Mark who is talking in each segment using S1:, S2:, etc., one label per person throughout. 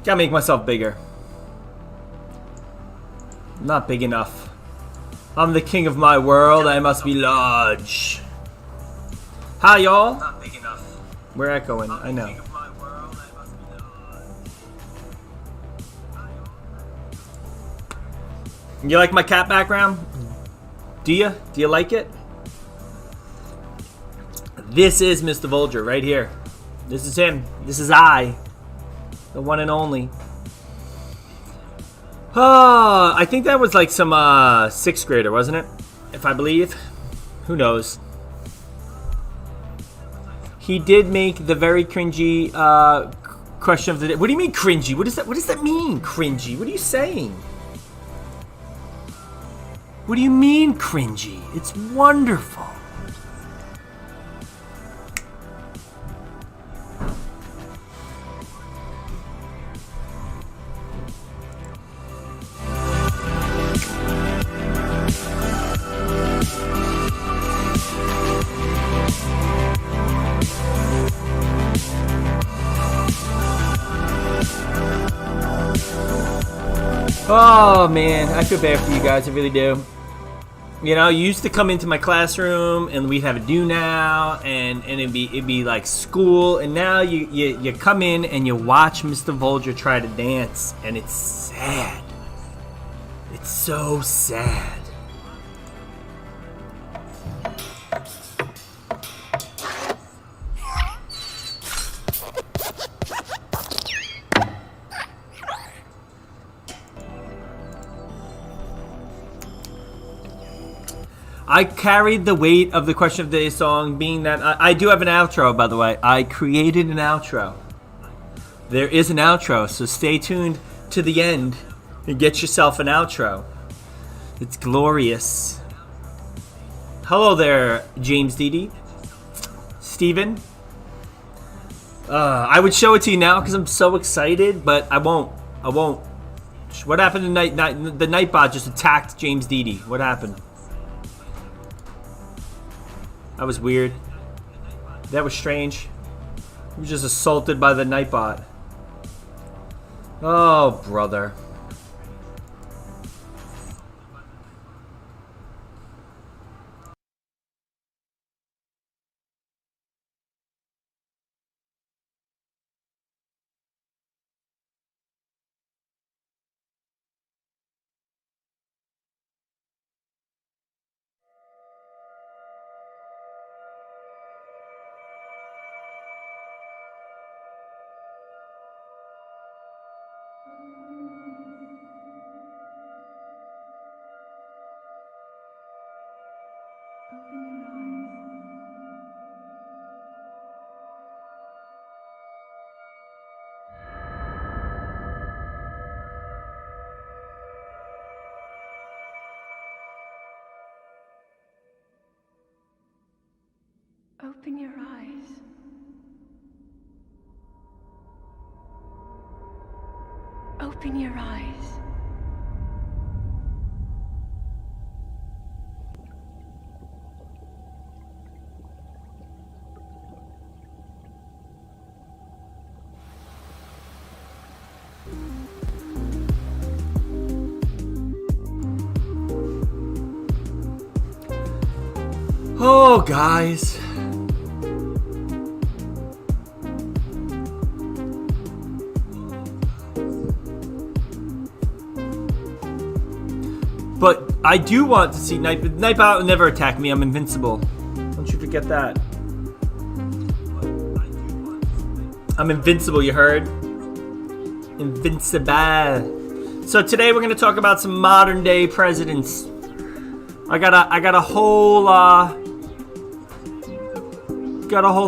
S1: Gotta make myself bigger. Not big enough. I'm the king of my world. I must be large. Hi, y'all. Not big enough. We're echoing. I know. You like my cat background? Do you? Do you like it? This is Mr. Vulture right here. This is him. This is I. The one and only. I think that was like some 6th grader, wasn't it? If I believe. Who knows? He did make the very cringy question of the day. What do you mean cringy? What does that mean, cringy? What are you saying? What do you mean cringy? It's wonderful. Oh man, I feel bad for you guys, I really do. You know, you used to come into my classroom and we'd have a do now and it'd be like school, and now you come in and you watch Mr. Vulture try to dance, and it's sad. It's so sad. I carried the weight of the question of the day song, being that I do have an outro, by the way. I created an outro. There is an outro, so stay tuned to the end and get yourself an outro. It's glorious. Hello there, James Dede. Steven. I would show it to you now because I'm so excited, but I won't. What happened tonight? The Nightbot just attacked James Dede. What happened? That was weird. That was strange. He was just assaulted by the Nightbot. Oh, brother.
S2: Open your eyes. Open your eyes.
S1: Oh, guys. But I do want to see Nightbot will never attack me. I'm invincible. Don't you forget that. I'm invincible, you heard? Invincible. So today we're going to talk about some modern day presidents. I got a whole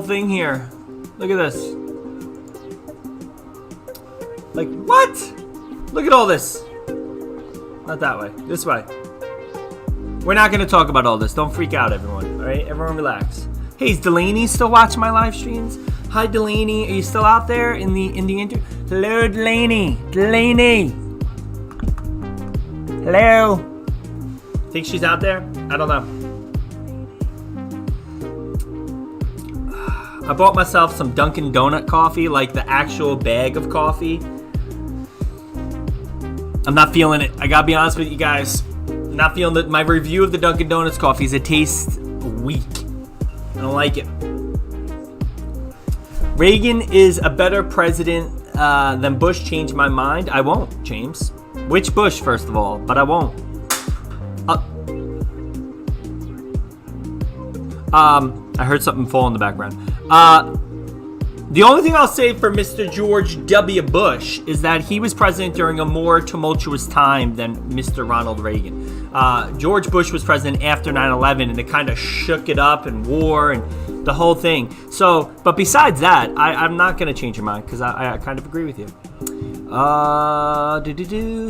S1: thing here. Look at this. Like, what? Look at all this. Not that way. This way. We're not going to talk about all this. Don't freak out, everyone. All right? Everyone relax. Hey, is Delaney still watching my live streams? Hi, Delaney. Are you still out there in the interview? Hello, Delaney. Delaney. Hello. Think she's out there? I don't know. I bought myself some Dunkin' Donut coffee, like the actual bag of coffee. I'm not feeling it. I gotta be honest with you guys. Not feeling it. My review of the Dunkin' Donuts coffees, it tastes weak. I don't like it. Reagan is a better president than Bush. Changed my mind. I won't, James. Which Bush, first of all? But I won't. I heard something fall in the background. The only thing I'll say for Mr. George W. Bush is that he was president during a more tumultuous time than Mr. Ronald Reagan. George Bush was president after 9/11, and it kind of shook it up and war and the whole thing. So, but besides that, I'm not going to change your mind because I kind of agree with you.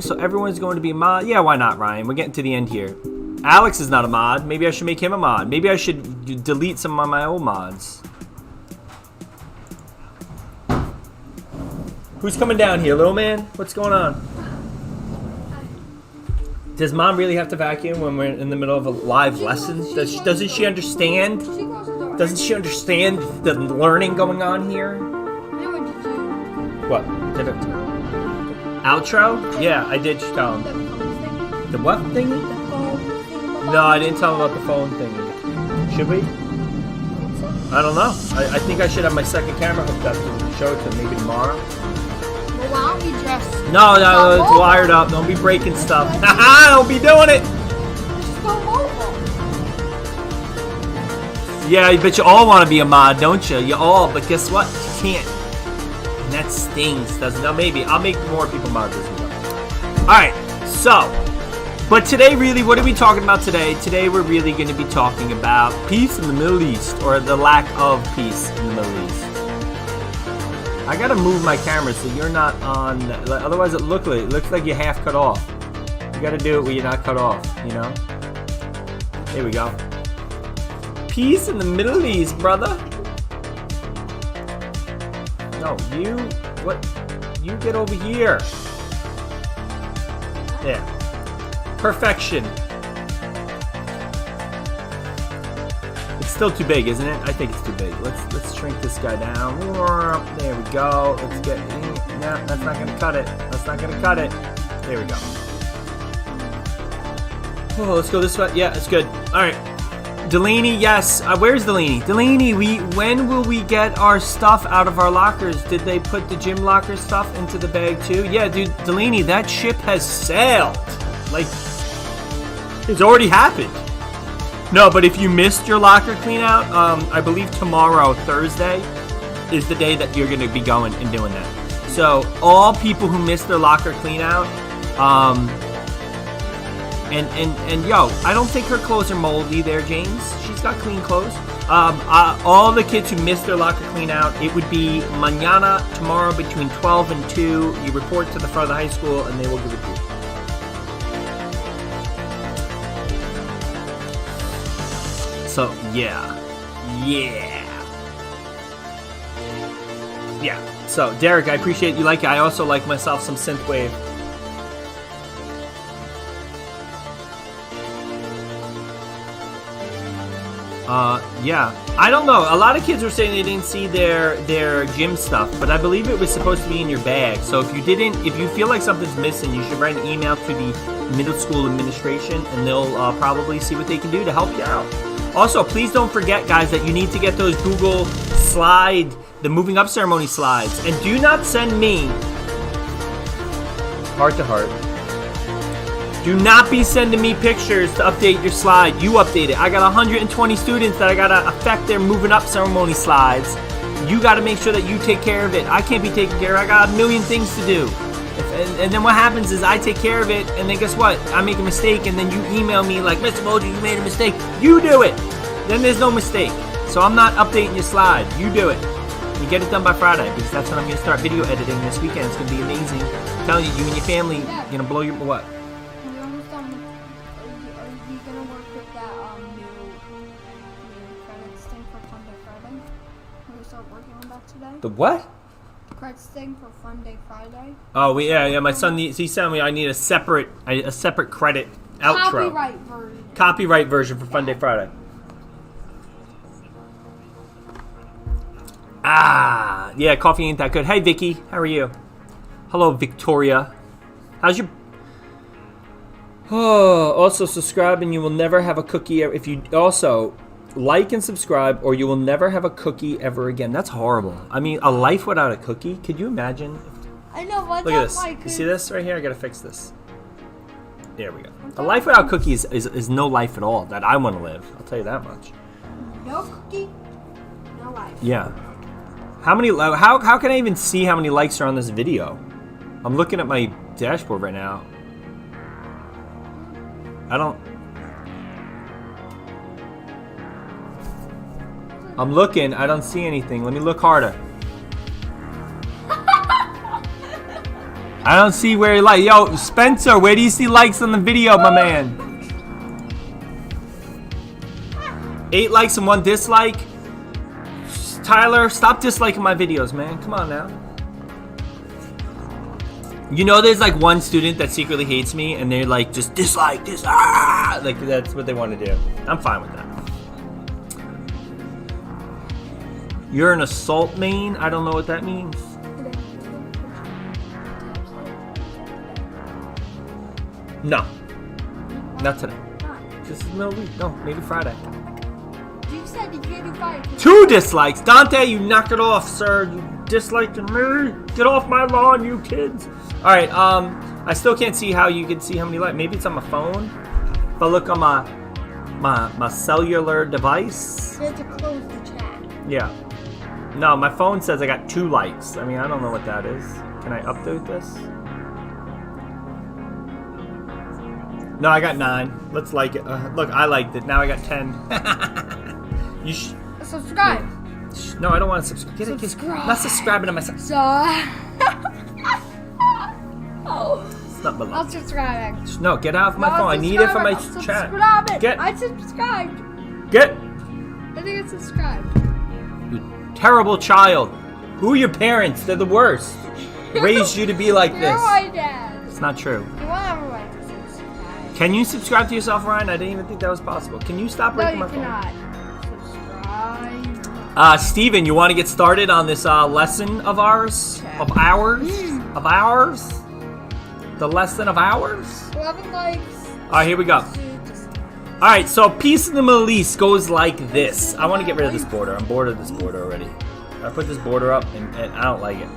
S1: So everyone's going to be a mod. Yeah, why not, Ryan? We're getting to the end here. Alex is not a mod. Maybe I should make him a mod. Maybe I should delete some of my old mods. Who's coming down here, little man? What's going on? Does mom really have to vacuum when we're in the middle of a live lesson? Doesn't she understand? Doesn't she understand the learning going on here? What? Did it? Outro? Yeah, I did tell him. The what thingy? No, I didn't tell him about the phone thingy. Should we? I don't know. I think I should have my second camera hooked up to show it to him maybe tomorrow.
S3: Well, why don't we just...
S1: No, it's wired up. Don't be breaking stuff. Haha, don't be doing it.
S3: Just go mobile.
S1: Yeah, but you all want to be a mod, don't you? You all, but guess what? You can't. And that stings, doesn't it? Now, maybe. I'll make more people mods as we go. Alright, so. But today, really, what are we talking about today? Today, we're really going to be talking about peace in the Middle East, or the lack of peace in the Middle East. I gotta move my camera so you're not on. Otherwise, it looks like you're half cut off. You gotta do it where you're not cut off. You know. Here we go. Peace in the Middle East, brother. No, you. What? You get over here. There. Perfection. It's still too big, isn't it? I think it's too big. Let's shrink this guy down. There we go. Let's get. No, that's not gonna cut it. That's not gonna cut it. There we go. Oh, let's go this way. Yeah, it's good. All right. Delaney, yes. Where's Delaney? Delaney, when will we get our stuff out of our lockers? Did they put the gym locker stuff into the bag too? Yeah, dude, Delaney, that ship has sailed. Like, it's already happened. No, but if you missed your locker clean out, I believe tomorrow, Thursday, is the day that you're going to be going and doing that. So all people who missed their locker clean out, and yo, I don't think her clothes are moldy there, James. She's got clean clothes. All the kids who missed their locker clean out, it would be mañana, tomorrow between 12 and 2. You report to the front of the high school and they will give it to you. So, yeah. So, Derek, I appreciate you like it. I also like myself some synthwave. Yeah. I don't know. A lot of kids were saying they didn't see their gym stuff, but I believe it was supposed to be in your bag. So if you feel like something's missing, you should write an email to the middle school administration, and they'll probably see what they can do to help you out. Also, please don't forget, guys, that you need to get those Google the moving up ceremony slides. And do not send me heart to heart. Do not be sending me pictures to update your slide. You update it. I got 120 students that I gotta affect their moving up ceremony slides. You gotta make sure that you take care of it. I can't be taking care of it. I got a million things to do. And then what happens is I take care of it, and then guess what? I make a mistake, and then you email me like, Mr. Moji, you made a mistake. You do it. Then there's no mistake. So I'm not updating your slide. You do it. You get it done by Friday, because that's when I'm going to start video editing this weekend. It's going to be amazing. I'm telling you, you and your family, you're going to blow your... What?
S3: Are you almost done? Are you going to work with that new credits thing for Fun Day Friday? We're going to start working on that today?
S1: The what?
S3: Credits thing for Fun Day Friday.
S1: Oh, yeah. My son needs... He said me I need a separate credit outro. Copyright version for Fun Day Friday. Yeah, coffee ain't that good. Hey, Vicky, how are you? Hello, Victoria. How's your Oh, also subscribe and you will never have a cookie. If you also like and subscribe, or you will never have a cookie ever again. That's horrible. I mean, a life without a cookie. Could you imagine?
S3: I know. What's
S1: Look at this. You see this right here? I gotta fix this. There we go. A life without cookies is no life at all that I want to live. I'll tell you that much.
S3: No cookie, no life.
S1: Yeah. How can I even see how many likes are on this video? I'm looking at my dashboard right now. I'm looking. I don't see anything. Let me look harder. I don't see where you like. Yo, Spencer, where do you see likes on the video, my man? 8 likes and 1 dislike. Tyler, stop disliking my videos, man. Come on now. You know there's like one student that secretly hates me and they're like, just dislike this. Ah! Like that's what they want to do. I'm fine with that. You're an assault main? I don't know what that means. No. Not today. This is middle week. No, maybe Friday.
S3: You said you can't do Friday.
S1: 2 dislikes. Dante, you knock it off, sir. You disliked me. Get off my lawn, you kids. Alright, I still can't see how you can see how many likes. Maybe it's on my phone. If I look on my cellular device.
S3: You have to close the chat.
S1: Yeah. No, my phone says I got 2 likes. I mean, I don't know what that is. Can I update this? No, I got 9. Let's like it. Look, I liked it. Now I got 10. You
S3: subscribe.
S1: No, I don't want to subscribe.
S3: Subscribe.
S1: I'm not subscribing to myself.
S3: Oh.
S1: It's not below.
S3: I'm subscribing.
S1: No, get out of my phone. I need it for my chat. Get.
S3: I subscribed.
S1: Get.
S3: I think it's subscribed.
S1: You terrible child. Who are your parents? They're the worst. Raised you to be like
S3: You're
S1: this.
S3: my dad.
S1: It's not true.
S3: You won't ever like to subscribe.
S1: Can you subscribe to yourself, Ryan? I didn't even think that was possible. Can you stop
S3: No,
S1: breaking
S3: you
S1: my phone?
S3: cannot. Subscribe.
S1: Steven, you want to get started on this lesson of ours? Of ours? Of ours? The lesson of ours?
S3: 11 likes.
S1: Alright, here we go. Alright, so peace in the Middle East goes like this. I want to get rid of this border. I'm bored of this border already. I put this border up and I don't like it.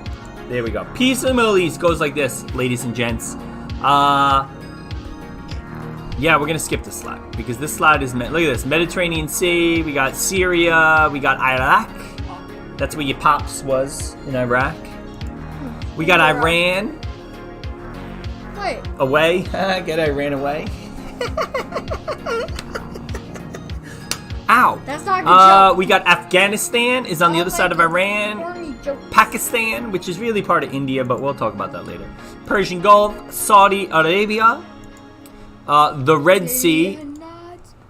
S1: There we go. Peace in the Middle East goes like this, ladies and gents. Yeah, we're gonna skip this slide because this slide is look at this: Mediterranean Sea. We got Syria. We got Iraq. That's where your pops was in Iraq. We got Iran.
S3: Wait.
S1: Away. Get Iran away. Ow.
S3: That's not a good joke.
S1: We got Afghanistan is on the other side of Iran.
S3: Corny joke.
S1: Pakistan, which is really part of India, but we'll talk about that later. Persian Gulf, Saudi Arabia, the Red Sea,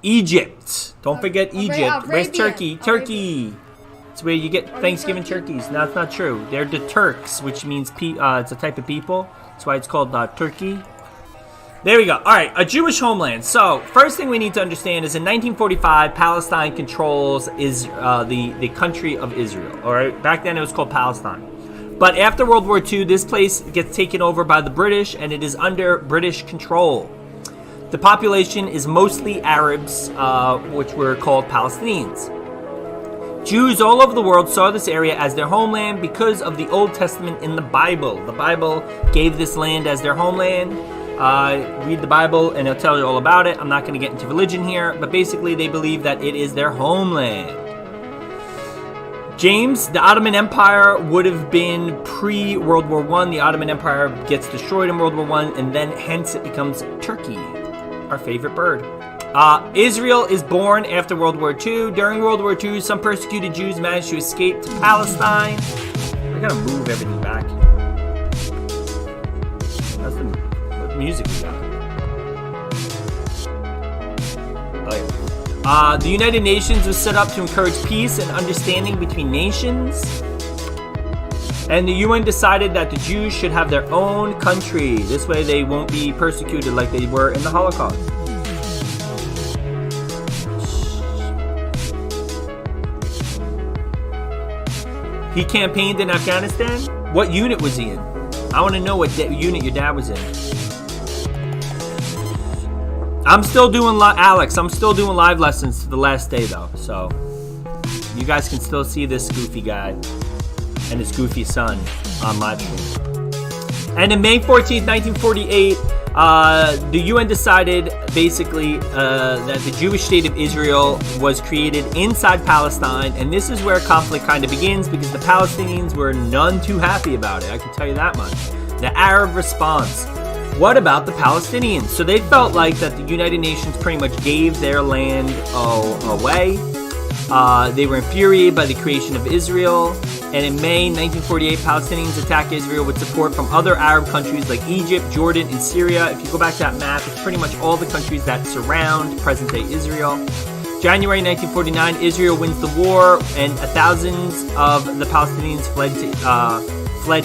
S1: Egypt. Don't forget Egypt. Where's Turkey? Turkey. It's where you get Thanksgiving turkeys. No, that's not true. They're the Turks, which means it's a type of people. That's why it's called Turkey. There we go. All right, a Jewish homeland. So, first thing we need to understand is in 1945, Palestine controls the country of Israel. All right, back then it was called Palestine. But after World War II, this place gets taken over by the British, and it is under British control. The population is mostly Arabs, which were called Palestinians. Jews all over the world saw this area as their homeland because of the Old Testament in the Bible. The Bible gave this land as their homeland. Read the Bible and it'll tell you all about it. I'm not going to get into religion here, but basically they believe that it is their homeland. James, the Ottoman Empire would have been pre-World War I. The Ottoman Empire gets destroyed in World War I, and then hence it becomes Turkey, our favorite bird. Israel is born after World War II. During World War II, some persecuted Jews managed to escape to Palestine. I gotta move everything back. That's the music we got. The United Nations was set up to encourage peace and understanding between nations. And the UN decided that the Jews should have their own country. This way they won't be persecuted like they were in the Holocaust. He campaigned in Afghanistan? What unit was he in? I want to know what unit your dad was in. I'm still doing Alex. I'm still doing live lessons to the last day though, so you guys can still see this goofy guy and his goofy son on live stream. And in May 14th, 1948, the UN decided basically that the Jewish state of Israel was created inside Palestine, and this is where conflict kind of begins because the Palestinians were none too happy about it. I can tell you that much. The Arab response. What about the Palestinians? So they felt like that the United Nations pretty much gave their land away. They were infuriated by the creation of Israel. And in May 1948, Palestinians attacked Israel with support from other Arab countries like Egypt, Jordan, and Syria. If you go back to that map, it's pretty much all the countries that surround present-day Israel. January 1949, Israel wins the war, and thousands of the Palestinians fled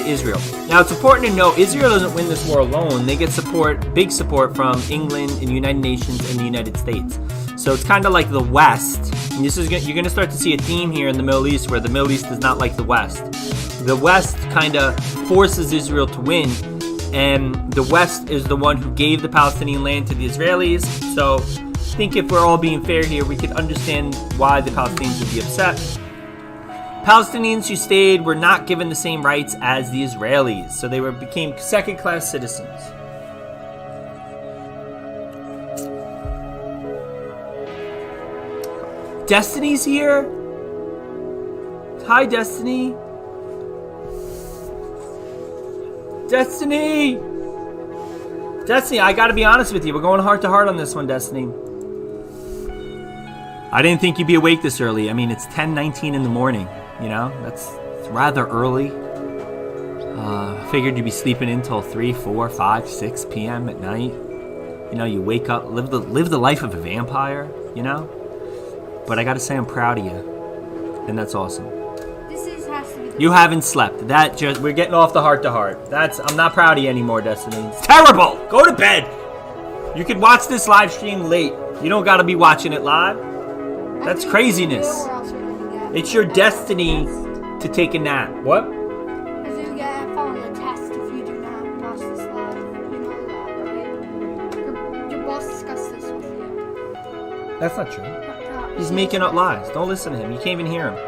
S1: Israel. Now, it's important to note, Israel doesn't win this war alone. They get big support from England and the United Nations and the United States. So it's kind of like the West. And you're going to start to see a theme here in the Middle East where the Middle East does not like the West. The West kind of forces Israel to win, and the West is the one who gave the Palestinian land to the Israelis. So I think if we're all being fair here, we could understand why the Palestinians would be upset. Palestinians who stayed were not given the same rights as the Israelis, so they became second-class citizens. Destiny's here? Hi, Destiny. Destiny! Destiny, I gotta be honest with you. We're going heart to heart on this one, Destiny. I didn't think you'd be awake this early. I mean, it's 10:19 in the morning. You know, it's rather early. Figured you'd be sleeping until 3, 4, 5, 6 p.m. at night. You know, you wake up, live the life of a vampire, you know? But I gotta say I'm proud of you. And that's awesome.
S3: Has to be
S1: you haven't slept. We're getting off the heart to heart. I'm not proud of you anymore, Destiny. It's terrible! Go to bed! You could watch this live stream late. You don't gotta be watching it live. That's craziness. It's your destiny to take a nap. What?
S3: Because you get on the test if you do not watch this live. You know that, right? Your boss discussed this with you.
S1: That's not true. He's making up lies. Don't listen to him. You can't even hear him.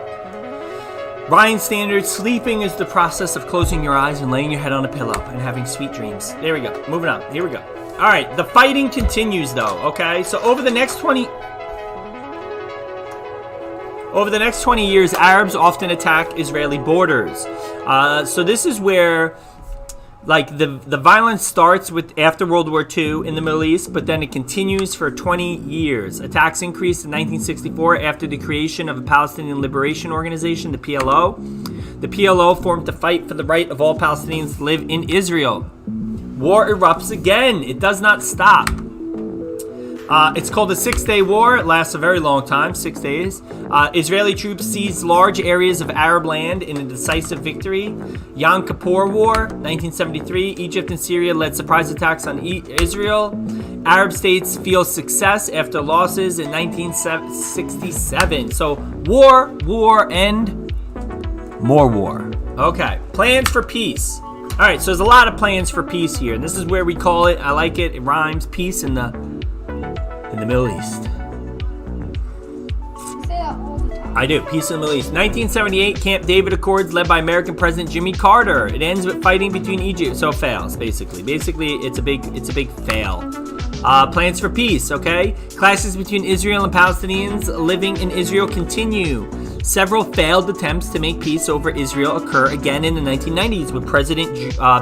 S1: Ryan Standard, sleeping is the process of closing your eyes and laying your head on a pillow and having sweet dreams. There we go. Moving on. Here we go. All right. The fighting continues, though. Okay. So over the next 20 years, Arabs often attack Israeli borders. So this is where, like, the violence starts with after World War II in the Middle East, but then it continues for 20 years. Attacks increased in 1964 after the creation of a Palestinian Liberation Organization, the PLO. The PLO formed to fight for the right of all Palestinians to live in Israel. War erupts again. It does not stop. It's called the Six-Day War. It lasts a very long time, 6 days. Israeli troops seized large areas of Arab land in a decisive victory. Yom Kippur War, 1973. Egypt and Syria led surprise attacks on Israel. Arab states feel success after losses in 1967. So war, and more war. Okay, plans for peace. All right, so there's a lot of plans for peace here. And this is where we call it, I like it, it rhymes, peace in the Middle East.
S3: Say that all the time.
S1: I do. Peace in the Middle East. 1978, Camp David Accords led by American President Jimmy Carter. It ends with fighting between Egypt. So it fails, basically. Basically, it's a big fail. Plans for peace, okay? Clashes between Israel and Palestinians living in Israel continue. Several failed attempts to make peace over Israel occur again in the 1990s with President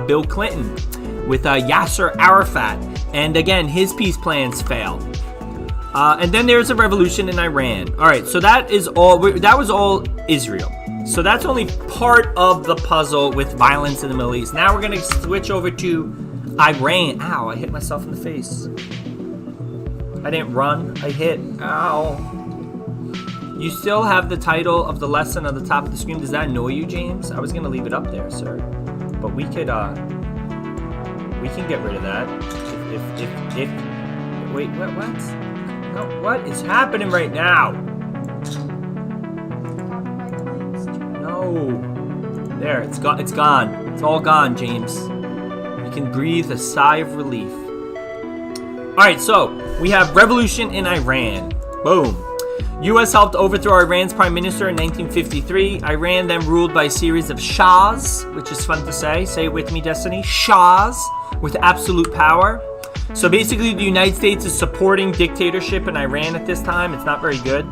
S1: Bill Clinton, with Yasser Arafat. And again, his peace plans failed. And then there's a revolution in Iran. All right, so that was all Israel. So that's only part of the puzzle with violence in the Middle East. Now we're going to switch over to Iran. Ow, I hit myself in the face. I didn't run. I hit. Ow. You still have the title of the lesson on the top of the screen. Does that annoy you, James? I was going to leave it up there, sir. But we can get rid of that. If wait, what? No, what is happening right now? No. There, it's gone. It's gone. It's all gone, James. You can breathe a sigh of relief. right, so we have revolution in Iran. Boom. U.S. helped overthrow Iran's prime minister in 1953. Iran then ruled by a series of shahs, which is fun to say. Say it with me, Destiny. Shahs with absolute power. So basically, the United States is supporting dictatorship in Iran at this time. It's not very good.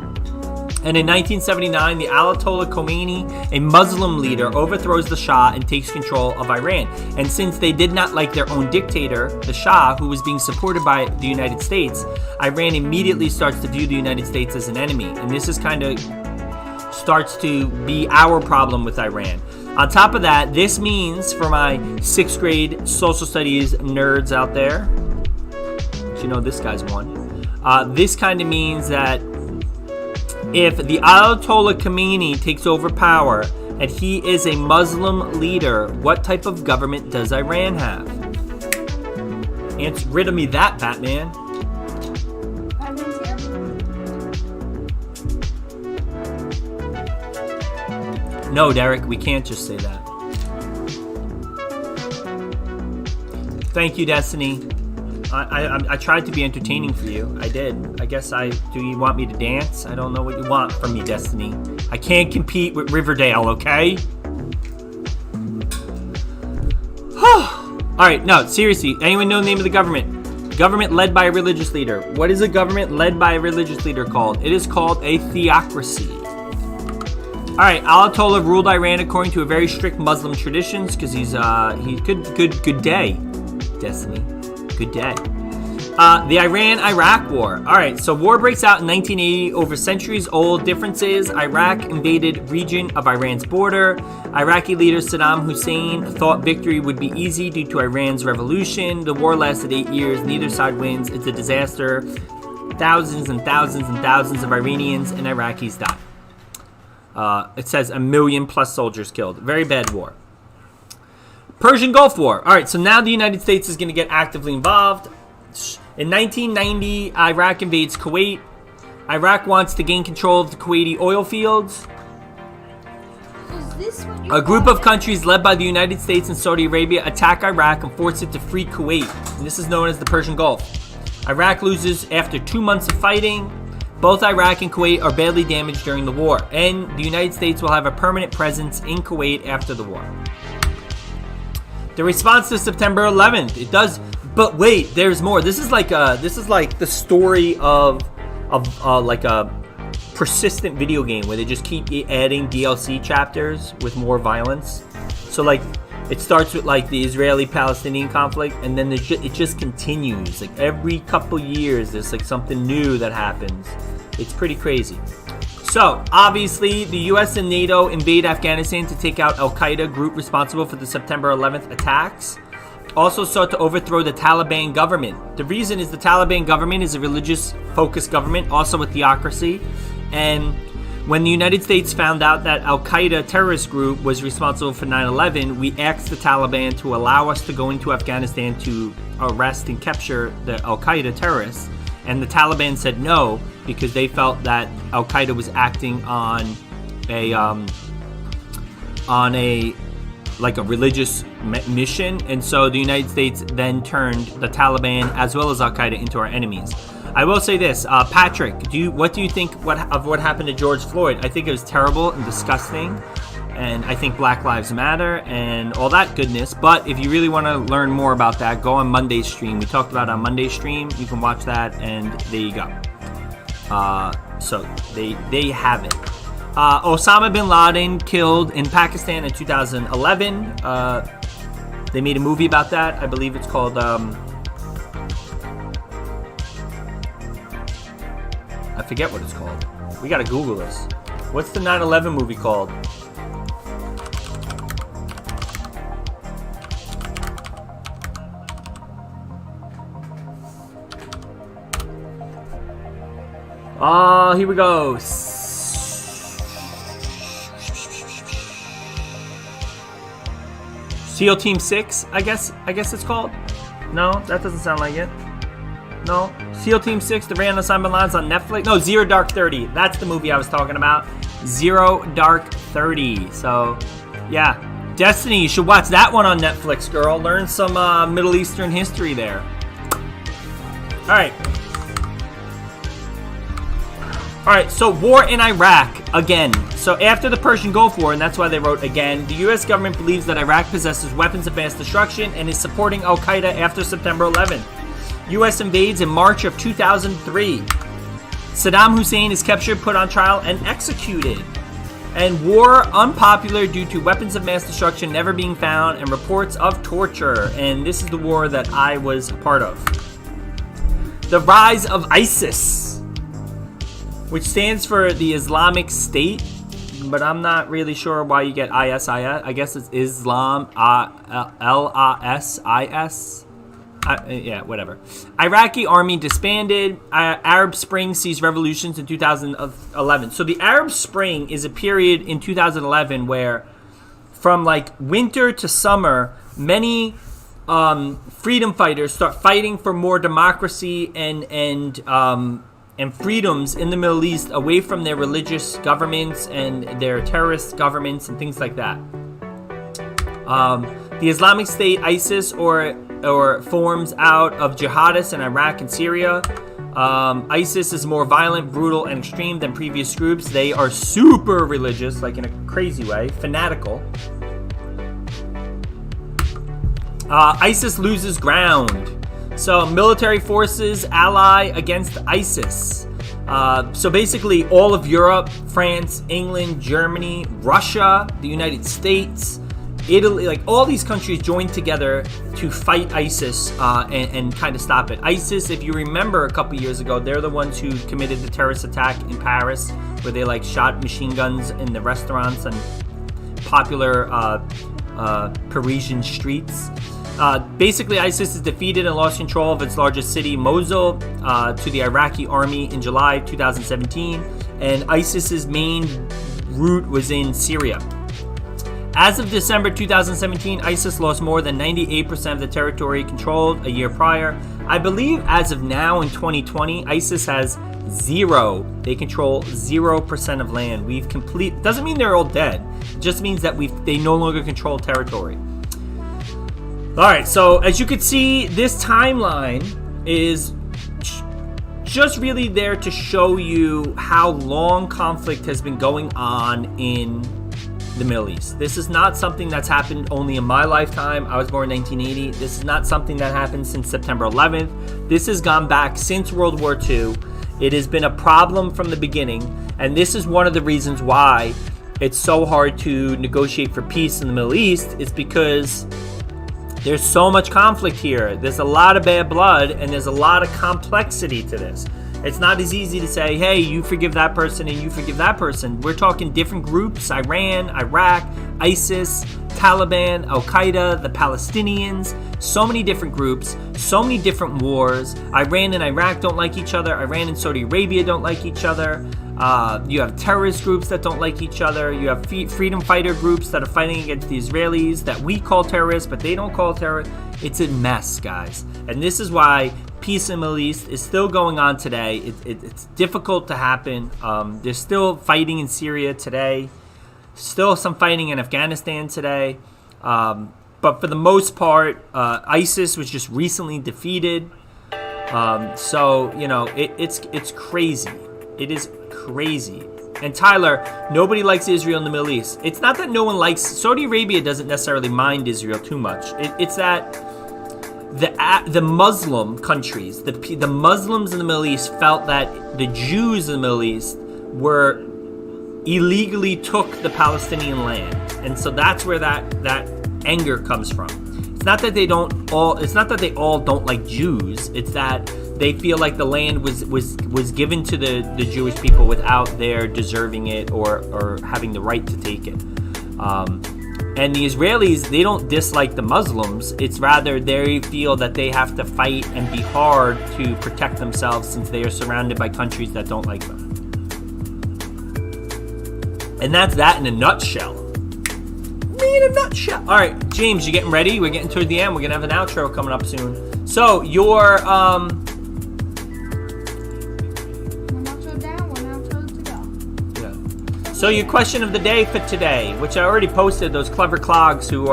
S1: And in 1979, the Ayatollah Khomeini, a Muslim leader, overthrows the Shah and takes control of Iran. And since they did not like their own dictator, the Shah, who was being supported by the United States, Iran immediately starts to view the United States as an enemy. And this is kind of starts to be our problem with Iran. On top of that, this means for my 6th grade social studies nerds out there, you know this guy's one, this kind of means that if the Ayatollah Khomeini takes over power and he is a Muslim leader, what type of government does Iran have? Answer, rid of me that, Batman. No, Derek, we can't just say that. Thank you, Destiny. I tried to be entertaining for you. I did. I guess do you want me to dance? I don't know what you want from me, Destiny. I can't compete with Riverdale, okay? Alright, no, seriously. Anyone know the name of the government? Government led by a religious leader. What is a government led by a religious leader called? It is called a theocracy. Alright, Ayatollah ruled Iran according to a very strict Muslim traditions because he's good day, Destiny. Good day. The Iran-Iraq War. Alright, so war breaks out in 1980 over centuries-old differences. Iraq invaded region of Iran's border. Iraqi leader Saddam Hussein thought victory would be easy due to Iran's revolution. The war lasted 8 years. Neither side wins. It's a disaster. Thousands and thousands and thousands of Iranians and Iraqis died. It says 1 million plus soldiers killed. Very bad war. Persian Gulf War. All right, so now the United States is going to get actively involved. In 1990, Iraq invades Kuwait. Iraq wants to gain control of the Kuwaiti oil fields.
S3: Is this what you
S1: A group of countries led by the United States and Saudi Arabia attack Iraq and force it to free Kuwait. And this is known as the Persian Gulf. Iraq loses after 2 months of fighting. Both Iraq and Kuwait are badly damaged during the war, and the United States will have a permanent presence in Kuwait after the war. The response to September 11th, it does, but wait, there's more. This is like the story of like a persistent video game where they just keep adding DLC chapters with more violence. So like it starts with like the Israeli-Palestinian conflict, and then it just continues. Like every couple years, there's like something new that happens. It's pretty crazy. So, obviously, the U.S. and NATO invade Afghanistan to take out Al-Qaeda group responsible for the September 11th attacks. Also sought to overthrow the Taliban government. The reason is the Taliban government is a religious-focused government, also a theocracy. And when the United States found out that Al-Qaeda terrorist group was responsible for 9/11, we asked the Taliban to allow us to go into Afghanistan to arrest and capture the Al-Qaeda terrorists. And the Taliban said no, because they felt that Al-Qaeda was acting on a religious mission, and so the United States then turned the Taliban as well as Al-Qaeda into our enemies. I will say this, Patrick, what do you think of what happened to George Floyd? I think it was terrible and disgusting, and I think Black Lives Matter and all that goodness. But if you really want to learn more about that, go on Monday's stream. We talked about it on Monday's stream. You can watch that, and there you go. So they have it. Osama bin Laden killed in Pakistan in 2011. They made a movie about that. I believe it's called I forget what it's called. We gotta Google this. What's the 9/11 movie called? Oh, here we go. SEAL Team 6, I guess it's called. No, that doesn't sound like it. No, SEAL Team 6, the Ran Osama bin Laden's on Netflix. No, Zero Dark 30. That's the movie I was talking about. Zero Dark 30. So, yeah. Destiny, you should watch that one on Netflix, girl. Learn some Middle Eastern history there. All right, so war in Iraq again. So after the Persian Gulf War, and that's why they wrote again, the U.S. government believes that Iraq possesses weapons of mass destruction and is supporting Al-Qaeda after September 11th. U.S. invades in March of 2003. Saddam Hussein is captured, put on trial, and executed. And war unpopular due to weapons of mass destruction never being found and reports of torture. And this is the war that I was a part of. The rise of ISIS, which stands for the Islamic State, but I'm not really sure why you get ISIS. I guess it's Islam, LASIS. Yeah, whatever. Iraqi army disbanded. Arab Spring sees revolutions in 2011. So the Arab Spring is a period in 2011 where, from like winter to summer, many freedom fighters start fighting for more democracy and freedoms in the Middle East, away from their religious governments and their terrorist governments and things like that. The Islamic State, ISIS, or forms out of jihadists in Iraq and Syria. ISIS is more violent, brutal, and extreme than previous groups. They are super religious, like in a crazy way, fanatical. ISIS loses ground. So military forces ally against ISIS. So basically all of Europe, France, England, Germany, Russia, the United States, Italy, like all these countries joined together to fight ISIS and kind of stop it. ISIS, if you remember a couple years ago, they're the ones who committed the terrorist attack in Paris, where they like shot machine guns in the restaurants and popular Parisian streets. Basically, ISIS is defeated and lost control of its largest city, Mosul, to the Iraqi army in July 2017, and ISIS's main route was in Syria. As of December 2017, ISIS lost more than 98% of the territory controlled a year prior. I believe as of now in 2020, ISIS has zero. They control 0% of land. Doesn't mean they're all dead. It just means that they no longer control territory. All right, so as you can see, this timeline is just really there to show you how long conflict has been going on in the Middle East. This is not something that's happened only in my lifetime. I was born in 1980. This is not something that happened since September 11th. This has gone back since World War II. It has been a problem from the beginning, and this is one of the reasons why it's so hard to negotiate for peace in the Middle East. It's because there's so much conflict here. There's a lot of bad blood, and there's a lot of complexity to this. It's not as easy to say, hey, you forgive that person and you forgive that person. We're talking different groups: Iran, Iraq, ISIS, Taliban, Al-Qaeda, the Palestinians, so many different groups, so many different wars. Iran and Iraq don't like each other. Iran and Saudi Arabia don't like each other. You have terrorist groups that don't like each other. You have freedom fighter groups that are fighting against the Israelis that we call terrorists, but they don't call terrorists. It's a mess, guys. And this is why peace in the Middle East is still going on today. It's difficult to happen. There's still fighting in Syria today. Still some fighting in Afghanistan today. But for the most part, ISIS was just recently defeated. So, you know, it's crazy. It is crazy. And Tyler, nobody likes Israel in the Middle East. It's not that no one likes... Saudi Arabia doesn't necessarily mind Israel too much. It's that the Muslim countries, the Muslims in the Middle East felt that the Jews in the Middle East were illegally took the Palestinian land. And so that's where that anger comes from. It's not that they all don't like Jews. It's that they feel like the land was given to the Jewish people without their deserving it or having the right to take it. And the Israelis, they don't dislike the Muslims. It's rather they feel that they have to fight and be hard to protect themselves since they are surrounded by countries that don't like them. And that's that in a nutshell. In a nutshell. All right, James, you getting ready? We're getting toward the end. We're going to have an outro coming up soon. So, your...
S3: One outro down, one outro to go.
S1: Yeah. So, your question of the day for today, which I already posted, those clever clogs who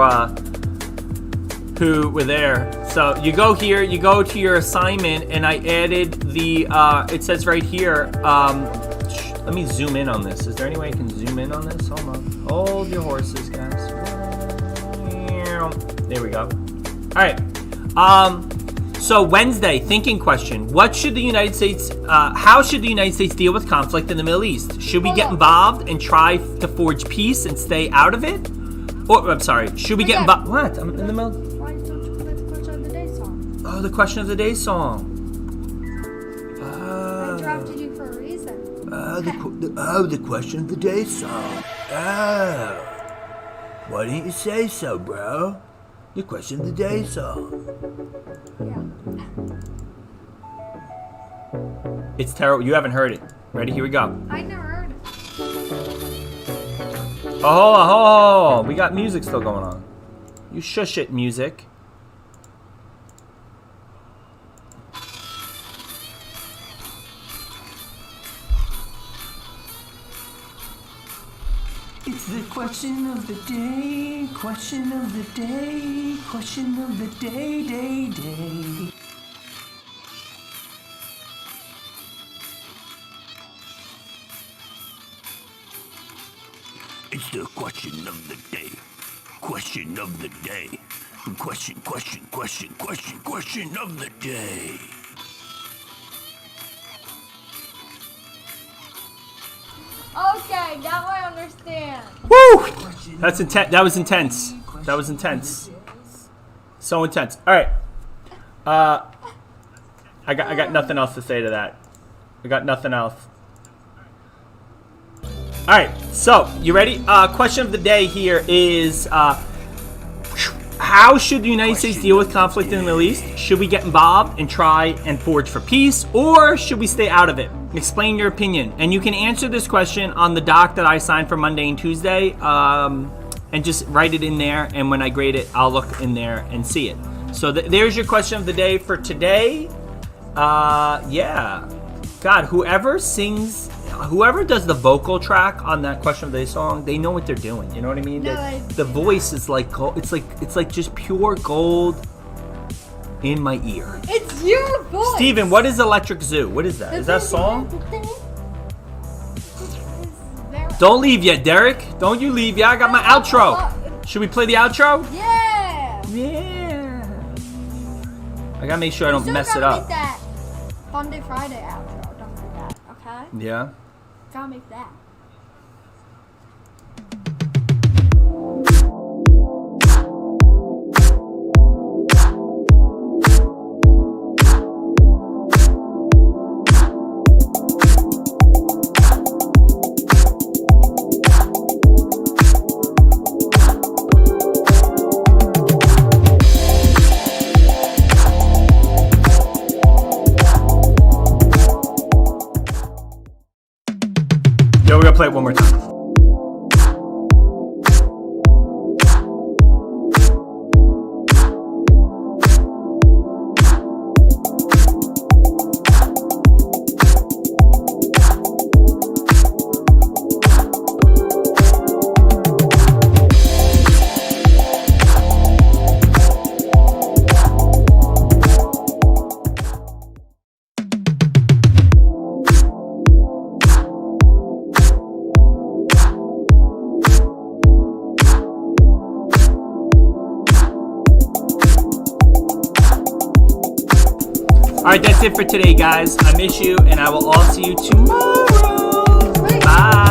S1: who were there. So you go here, you go to your assignment, and I added the, it says right here, let me zoom in on this. Is there any way I can zoom in on this? Hold on. Hold your horses, guys. There we go. All right. So Wednesday, thinking question. What should the United States, how should the United States deal with conflict in the Middle East? Should we get involved and try to forge peace and stay out of it? Or, I'm sorry, should we get involved? What? I'm in the middle.
S3: Why don't you put the question of the day song?
S1: Oh, the question of the day song.
S3: I drafted you for a reason.
S4: The question of the day song. Oh. Why didn't you say so, bro? The question of the day song.
S3: Yeah.
S1: It's terrible. You haven't heard it. Ready? Here we go.
S3: I never heard it.
S1: Oh, hold on, hold on. We got music still going on. You shush it, music. It's the question of the day, question of the day, question of the day, day.
S4: It's the question of the day. Question of the day. Question of the day.
S3: Okay, now I understand.
S1: Woo! That's intense. That was intense. That was intense. So intense. All right. I got nothing else to say to that. I got nothing else. All right. So you ready? Question of the day here is: how should the United States deal with conflict in the Middle East? Should we get involved and try and forge for peace, or should we stay out of it? Explain your opinion. And you can answer this question on the doc that I signed for Monday and Tuesday, and just write it in there. And when I grade it, I'll look in there and see it. So there's your question of the day for today. Yeah. God, whoever does the vocal track on that question of the day song, they know what they're doing. You know what I mean?
S3: No,
S1: The voice is like gold. It's like just pure gold in my ear.
S3: It's your voice.
S1: Steven, what is Electric Zoo? What is that? Is that a song? Don't leave yet, Derek. Don't you leave yet. I got my outro. Should we play the outro?
S3: Yeah.
S1: Yeah. I gotta make sure I
S3: You
S1: don't
S3: still
S1: mess
S3: gotta
S1: it up.
S3: make that Monday Friday outro. Don't forget, okay?
S1: Yeah.
S3: Gotta make that.
S1: Yo, we're gonna play it one more time. Alright, that's it for today, guys. I miss you, and I will all see you tomorrow. Bye.